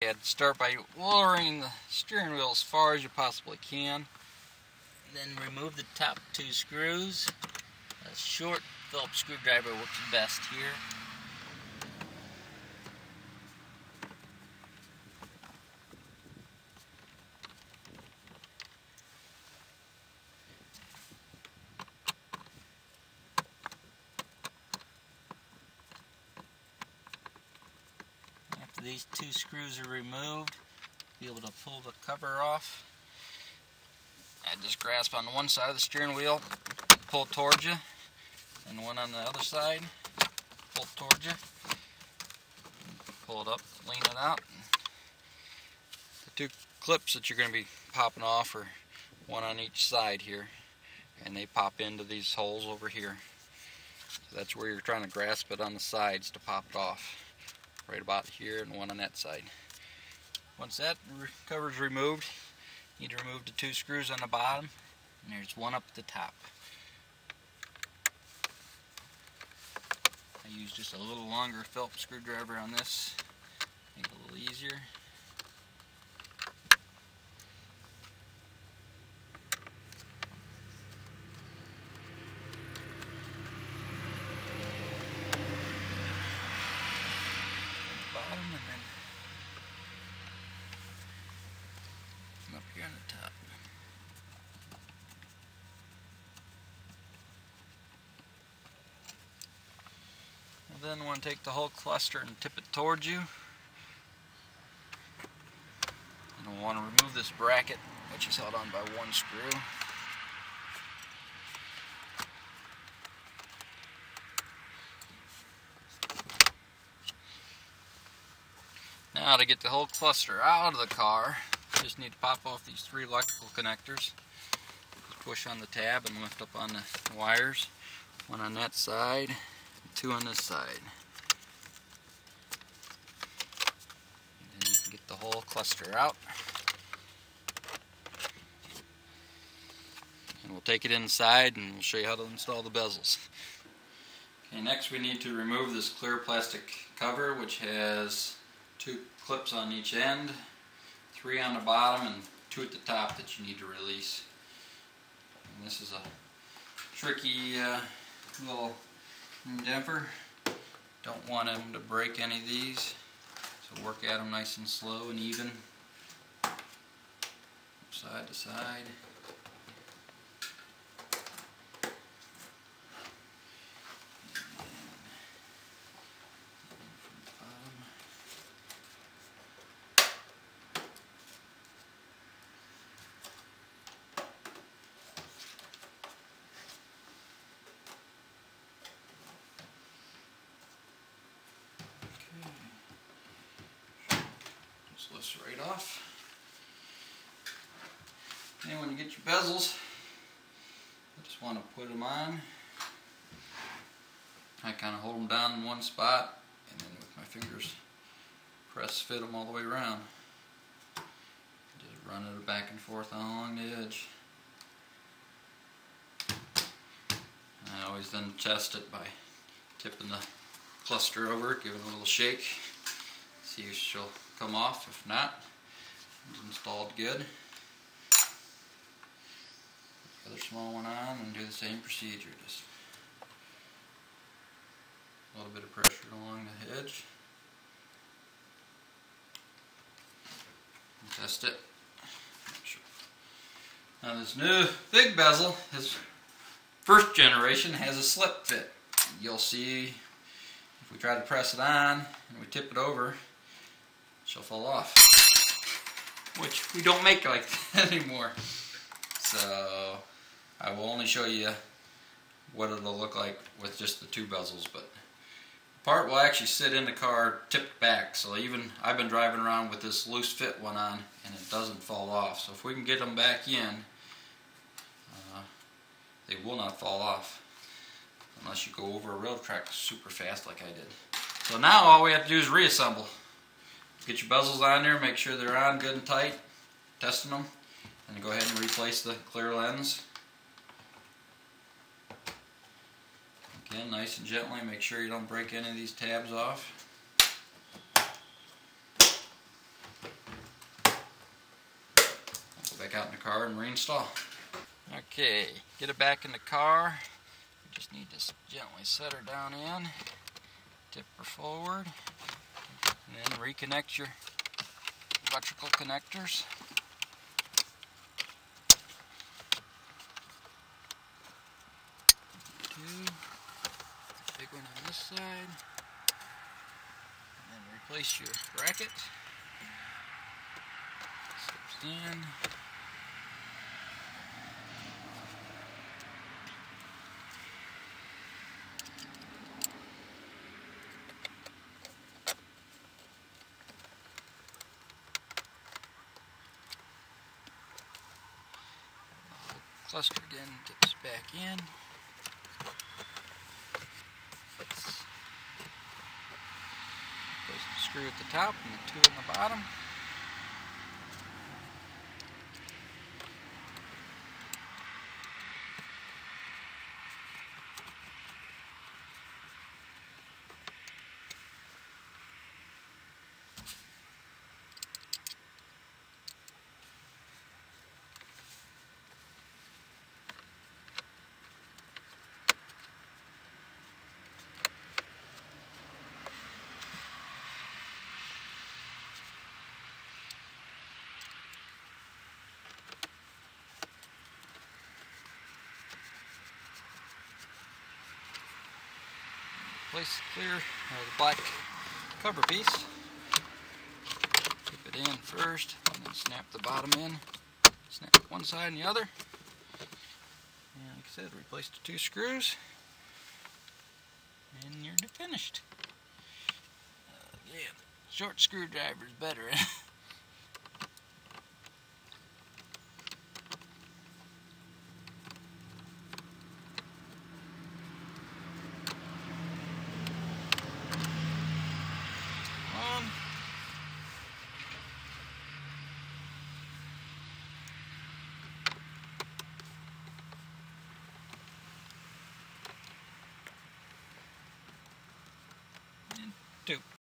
had to start by lowering the steering wheel as far as you possibly can. Then remove the top 2 screws. A short Phillips screwdriver works best here. After these 2 screws are removed, you'll be able to pull the cover off. I just grasp on one side of the steering wheel, pull towards you, and one on the other side, pull towards you. Pull it up, lean it out. The 2 clips that you're going to be popping off are one on each side here, and they pop into these holes over here. So that's where you're trying to grasp it on the sides to pop it off. Right about here, and one on that side. Once that cover is removed, you need to remove the 2 screws on the bottom, and there's one up at the top. I use just a little longer Phillips screwdriver on this, make it a little easier. Bottom, and then up here on the top. And then want to take the whole cluster and tip it towards you. And we'll want to remove this bracket, which is held on by 1 screw. Now to get the whole cluster out of the car, you just need to pop off these 3 electrical connectors. Just push on the tab and lift up on the wires. One on that side, and 2 on this side. And then you can get the whole cluster out. And we'll take it inside and we'll show you how to install the bezels. Okay, next we need to remove this clear plastic cover, which has 2 clips on each end, 3 on the bottom, and 2 at the top that you need to release. And this is a tricky little endeavor. Don't want them to break any of these, so work at them nice and slow and even, side to side. Just lift right off. And when you get your bezels, you just want to put them on. I kind of hold them down in one spot, and then with my fingers press fit them all the way around. Just run it back and forth along the edge. I always then test it by tipping the cluster over, giving it a little shake. See if she'll come off. If not, it's installed good. Put the other small one on and do the same procedure. Just a little bit of pressure along the edge. And test it. Now this new big bezel, his first generation, has a slip fit. You'll see if we try to press it on and we tip it over, she'll fall off, which we don't make like that anymore. So I will only show you what it'll look like with just the 2 bezels, but the part will actually sit in the car tipped back, so even I've been driving around with this loose fit one on and it doesn't fall off. So if we can get them back in, they will not fall off unless you go over a rail track super fast like I did. So now all we have to do is reassemble. Get your bezels on there, make sure they're on good and tight, testing them, and go ahead and replace the clear lens. Again, nice and gently, make sure you don't break any of these tabs off. back out in the car and reinstall. Okay, get it back in the car. You just need to gently set her down in, tip her forward, and then reconnect your electrical connectors. Two, big one on this side, and then replace your bracket. Slips in. Cluster again, tips back in. Place the screw at the top and the two on the bottom. Place clear the black cover piece. Keep it in first, and then snap the bottom in. Snap one side and the other. And like I said, replace the two screws, and you're finished. Again, short screwdriver is better. Two.